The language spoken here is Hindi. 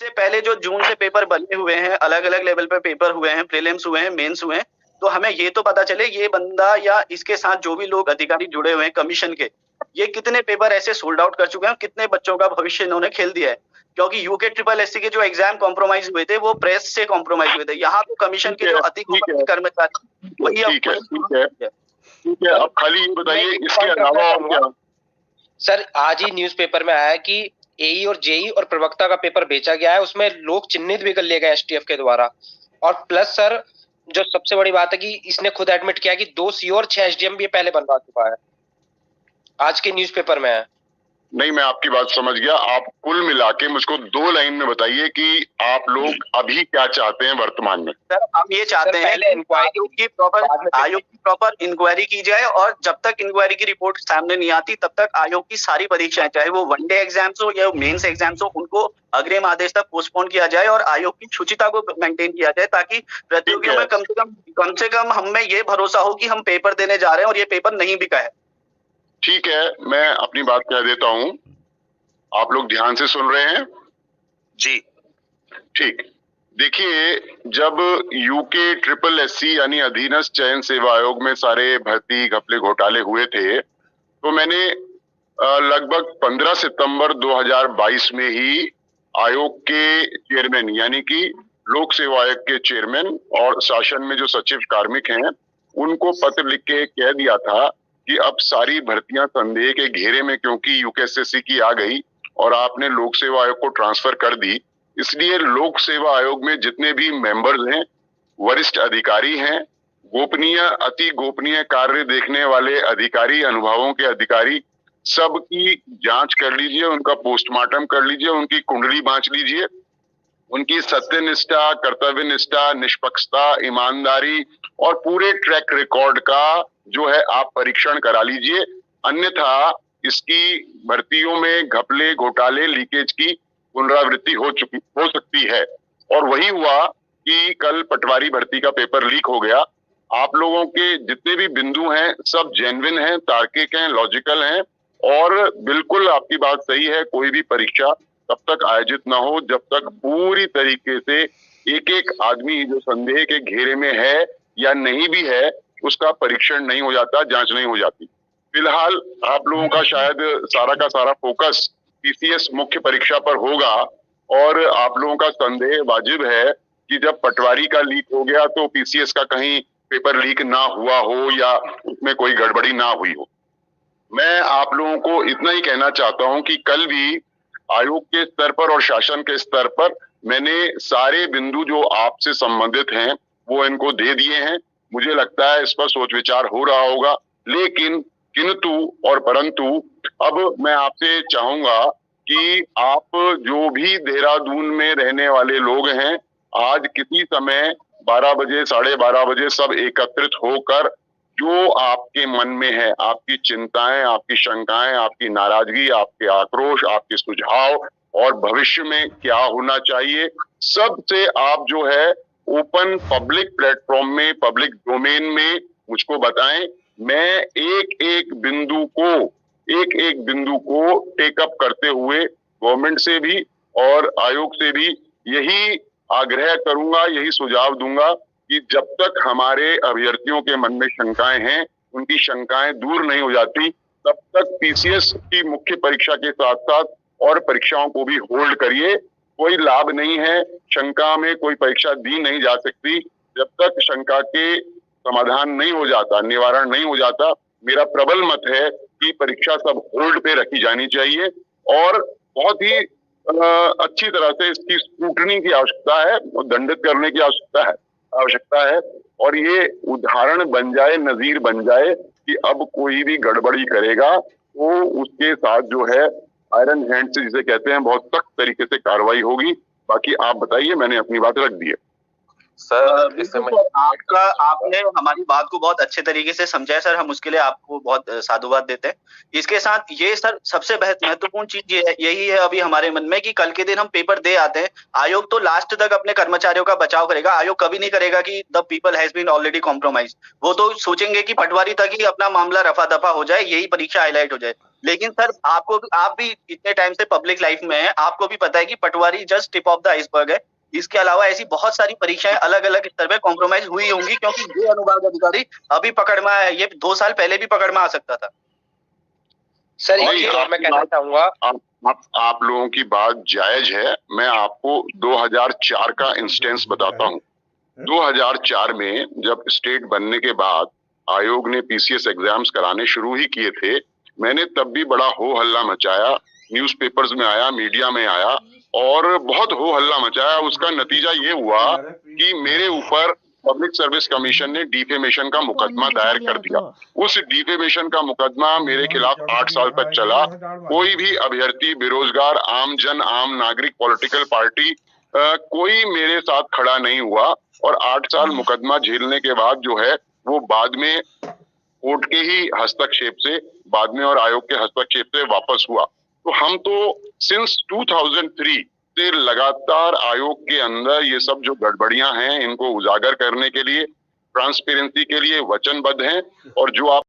इससे पहले जो जून से पेपर बने हुए हैं, अलग-अलग लेवल पे पेपर हुए हैं, प्रीलिम्स हुए हैं, मेंस हुए हैं, तो हमें ये तो पता चले ये बंदा या इसके साथ जो भी लोग अधिकारी जुड़े हुए हैं कमीशन के, ये कितने पेपर ऐसे सोल्ड आउट कर चुके हैं और कितने बच्चों का भविष्य इन्होंने खेल दिया है। क्योंकि यूके ट्रिपल एससी के जो एग्जाम कॉम्प्रोमाइज हुए थे, वो प्रेस से कॉम्प्रोमाइज हुए थे। यहाँ तो कमीशन के जो अति कर्मचारी वही अब ठीक है, अब खाली ये बताइए इसके अलावा और क्या? सर आज ही न्यूज़पेपर में आया है कि एई और जेई और प्रवक्ता का पेपर बेचा गया है, उसमें लोग चिन्हित भी कर लिए गए एसटीएफ के द्वारा। और प्लस सर जो सबसे बड़ी बात है कि इसने खुद एडमिट किया कि 2 सीओ और 6 एसडीएम भी पहले बनवा चुका है, आज के न्यूज़पेपर में है। नहीं, मैं आपकी बात समझ गया। आप कुल मिला के मुझको 2 लाइन में बताइए कि आप लोग अभी क्या चाहते हैं वर्तमान में? सर हम ये चाहते हैं आयोग की प्रॉपर इंक्वायरी की जाए और जब तक इंक्वायरी की रिपोर्ट सामने नहीं आती तब तक आयोग की सारी परीक्षाएं, चाहे वो वनडे एग्जाम्स हो या मेंस एग्जाम्स हो, उनको अग्रिम आदेश तक पोस्टपोन किया जाए और आयोग की शुचिता को मेंटेन किया जाए, ताकि प्रतियोगियों में कम से कम हमें ये भरोसा हो कि हम पेपर देने जा रहे हैं और ये पेपर नहीं बिका है। ठीक है, मैं अपनी बात कह देता हूं, आप लोग ध्यान से सुन रहे हैं जी? ठीक। देखिए, जब यूके ट्रिपल एससी यानी अधीनस्थ चयन सेवा आयोग में सारे भर्ती घपले घोटाले हुए थे, तो मैंने लगभग 15 सितंबर 2022 में ही आयोग के चेयरमैन यानी कि लोक सेवा आयोग के चेयरमैन और शासन में जो सचिव कार्मिक हैं, उनको पत्र लिख के कह दिया था कि अब सारी भर्तियां संदेह के घेरे में, क्योंकि यूकेएसएससी की आ गई और आपने लोक सेवा आयोग को ट्रांसफर कर दी, इसलिए लोक सेवा आयोग में जितने भी मेंबर्स हैं, वरिष्ठ अधिकारी हैं, गोपनीय अति गोपनीय कार्य देखने वाले अधिकारी, अनुभवों के अधिकारी, सबकी जांच कर लीजिए, उनका पोस्टमार्टम कर लीजिए, उनकी कुंडली बांच लीजिए, उनकी सत्यनिष्ठा, कर्तव्य निष्ठा, निष्पक्षता, ईमानदारी और पूरे ट्रैक रिकॉर्ड का जो है आप परीक्षण करा लीजिए। अन्यथा इसकी भर्तियों में घपले घोटाले लीकेज की पुनरावृत्ति हो सकती है। और वही हुआ कि कल पटवारी भर्ती का पेपर लीक हो गया। आप लोगों के जितने भी बिंदु हैं सब जेन्युइन हैं, तार्किक हैं, लॉजिकल हैं और बिल्कुल आपकी बात सही है, कोई भी परीक्षा तब तक आयोजित ना हो जब तक पूरी तरीके से एक एक आदमी जो संदेह के घेरे में है या नहीं भी है उसका परीक्षण नहीं हो जाता, जांच नहीं हो जाती। फिलहाल आप लोगों का शायद सारा का सारा फोकस पीसीएस मुख्य परीक्षा पर होगा और आप लोगों का संदेह वाजिब है कि जब पटवारी का लीक हो गया तो पीसीएस का कहीं पेपर लीक ना हुआ हो या उसमें कोई गड़बड़ी ना हुई हो। मैं आप लोगों को इतना ही कहना चाहता हूं कि कल भी आयोग के स्तर पर और शासन के स्तर पर मैंने सारे बिंदु जो आपसे संबंधित हैं वो इनको दे दिए हैं। मुझे लगता है इस पर सोच विचार हो रहा होगा, लेकिन किंतु और परंतु अब मैं आपसे चाहूंगा कि आप जो भी देहरादून में रहने वाले लोग हैं, आज किसी समय 12 बजे 12:30 बजे सब एकत्रित होकर जो आपके मन में है, आपकी चिंताएं, आपकी शंकाएं, आपकी नाराजगी, आपके आक्रोश, आपके सुझाव और भविष्य में क्या होना चाहिए, सबसे आप जो है ओपन पब्लिक प्लेटफॉर्म में, पब्लिक डोमेन में मुझको बताएं। मैं एक एक बिंदु को टेकअप करते हुए गवर्नमेंट से भी और आयोग से भी यही आग्रह करूंगा, यही सुझाव दूंगा कि जब तक हमारे अभ्यर्थियों के मन में शंकाएं हैं, उनकी शंकाएं दूर नहीं हो जाती, तब तक पीसीएस की मुख्य परीक्षा के साथ साथ और परीक्षाओं को भी होल्ड करिए। कोई लाभ नहीं है, शंका में कोई परीक्षा दी नहीं जा सकती जब तक शंका के समाधान नहीं हो जाता, निवारण नहीं हो जाता। मेरा प्रबल मत है कि परीक्षा सब होल्ड पे रखी जानी चाहिए और बहुत ही अच्छी तरह से इसकी स्क्रूटनी की आवश्यकता है और दंडित करने की आवश्यकता है और ये उदाहरण बन जाए, नजीर बन जाए कि अब कोई भी गड़बड़ी करेगा तो उसके साथ जो है आयरन हैंड से जिसे कहते हैं बहुत सख्त तरीके से कार्रवाई होगी। बाकी आप बताइए, मैंने अपनी बात रख दी है। सर आपने हमारी बात को बहुत अच्छे तरीके से समझा है सर, हम उसके लिए आपको बहुत साधुवाद देते हैं। इसके साथ ये सर सबसे महत्वपूर्ण चीज यही है अभी हमारे मन में कि कल के दिन हम पेपर दे आते हैं, आयोग तो लास्ट तक अपने कर्मचारियों का बचाव करेगा। आयोग कभी नहीं करेगा कि the people has been already compromise. वो तो सोचेंगे कि पटवारी तक ही अपना मामला रफा दफा हो जाए, यही परीक्षा हाईलाइट हो जाए। लेकिन सर आप भी इतने टाइम से पब्लिक लाइफ में हैं, आपको भी पता है कि patwari just tip of the iceberg है। इसके अलावा ऐसी बहुत सारी परीक्षाएं अलग अलग स्तर पे कॉम्प्रोमाइज हुई होंगी, क्योंकि ये अनुभाग अधिकारी अभी पकड़ में आया है, ये 2 साल पहले भी पकड़ में आ सकता था। सर एक चीज और मैं कहना चाहूंगा, आप लोगों की बात जायज है। मैं आपको 2004 का इंस्टेंस बताता हूँ। 2004 में जब स्टेट बनने के बाद आयोग ने पीसीएस एग्जाम्स कराने शुरू ही किए थे, मैंने तब भी बड़ा हो हल्ला मचाया, न्यूज़पेपर्स में आया, मीडिया में आया और बहुत हो हल्ला मचाया। उसका नतीजा ये हुआ कि मेरे ऊपर पब्लिक सर्विस कमीशन ने डिफेमेशन का मुकदमा दायर कर दिया। उस डिफेमेशन का मुकदमा मेरे खिलाफ 8 साल तक चला। कोई भी अभ्यर्थी, बेरोजगार, आम जन, आम नागरिक, पॉलिटिकल पार्टी कोई मेरे साथ खड़ा नहीं हुआ और 8 साल मुकदमा झेलने के बाद जो है वो बाद में कोर्ट के ही हस्तक्षेप से, बाद में और आयोग के हस्तक्षेप से वापस हुआ। तो हम तो सिंस 2003 से लगातार आयोग के अंदर ये सब जो गड़बड़ियां हैं इनको उजागर करने के लिए, ट्रांसपेरेंसी के लिए वचनबद्ध हैं। और जो आप